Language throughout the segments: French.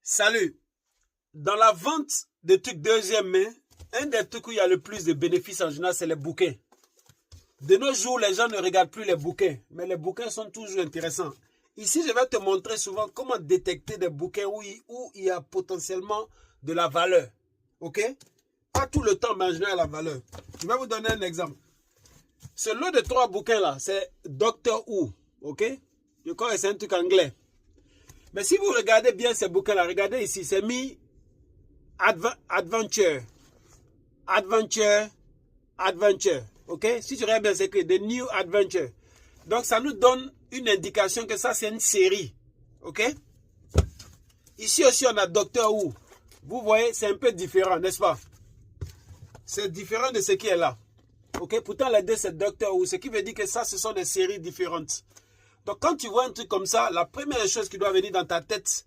Salut. Dans la vente de trucs deuxième main, un des trucs où il y a le plus de bénéfices en général, c'est les bouquins. De nos jours, les gens ne regardent plus les bouquins, mais les bouquins sont toujours intéressants. Ici, je vais te montrer souvent comment détecter des bouquins où il y a potentiellement de la valeur. Ok? Pas tout le temps, mais en général, la valeur. Je vais vous donner un exemple. Ce lot de 3 bouquins là, c'est Doctor Who. Ok? Je crois que c'est un truc anglais. Mais si vous regardez bien ces bouquins là, regardez ici, c'est mis Adventure. Adventure. Adventure. Ok? Si tu regardes bien, c'est écrit The New Adventure. Donc ça nous donne une indication que ça c'est une série. Ok? Ici aussi on a Doctor Who. Vous voyez, c'est un peu différent, n'est-ce pas? C'est différent de ce qui est là. Ok? Pourtant les deux c'est Doctor Who. Ce qui veut dire que ça, ce sont des séries différentes. Donc quand tu vois un truc comme ça, la première chose qui doit venir dans ta tête,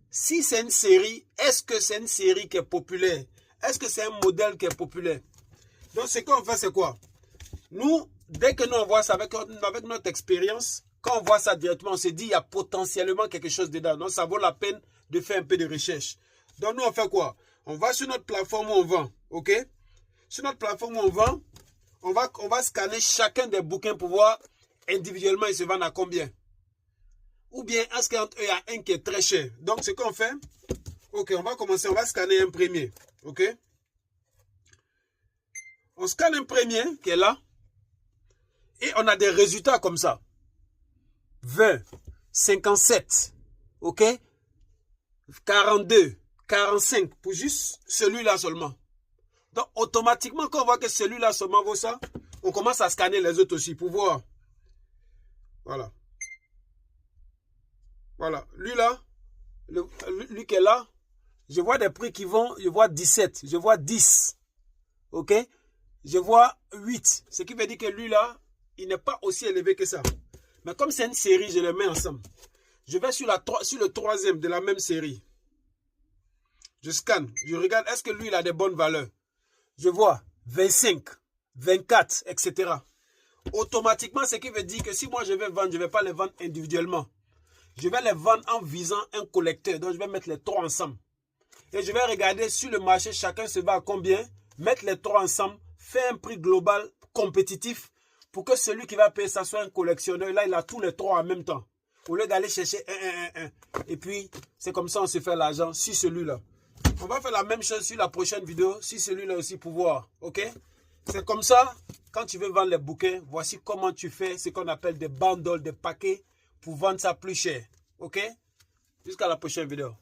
si c'est une série, est-ce que c'est une série qui est populaire? Est-ce que c'est un modèle qui est populaire? Donc ce qu'on fait, c'est quoi? Nous, dès que nous on voit ça avec notre expérience, quand on voit ça directement, on se dit il y a potentiellement quelque chose dedans. Donc ça vaut la peine de faire un peu de recherche. Donc nous on fait quoi? On va sur notre plateforme où on vend. Ok? Sur notre plateforme où on vend, on va scanner chacun des bouquins pour voir individuellement ils se vendent à combien. Ou bien est-ce qu'entre eux il y a un qui est très cher. Donc ce qu'on fait, ok, on va commencer, on va scanner un premier. Ok? On scanne un premier qui est là. Et on a des résultats comme ça. 20, 57, ok? 42, 45, pour juste celui-là seulement. Donc, automatiquement, quand on voit que celui-là seulement vaut ça, on commence à scanner les autres aussi pour voir. Voilà. Voilà. Lui là, lui qui est là, je vois des prix qui vont, je vois 17, je vois 10, ok? Je vois 8, ce qui veut dire que lui là, il n'est pas aussi élevé que ça. Mais comme c'est une série, je les mets ensemble. Je vais sur le troisième de la même série. Je scanne. Je regarde, est-ce que lui, il a des bonnes valeurs? Je vois 25, 24, etc. Automatiquement, ce qui veut dire que si moi je vais vendre, je ne vais pas les vendre individuellement. Je vais les vendre en visant un collecteur. Donc, je vais mettre les 3 ensemble. Et je vais regarder sur le marché, chacun se va à combien. Mettre les 3 ensemble. Faire un prix global compétitif. Pour que celui qui va payer ça soit un collectionneur. Là, il a tous les 3 en même temps. Au lieu d'aller chercher un. Et puis, c'est comme ça on se fait l'argent sur celui-là. On va faire la même chose sur la prochaine vidéo. Sur celui-là aussi pour voir. Ok? C'est comme ça, quand tu veux vendre les bouquins, voici comment tu fais ce qu'on appelle des bundles, des paquets pour vendre ça plus cher. Ok? Jusqu'à la prochaine vidéo.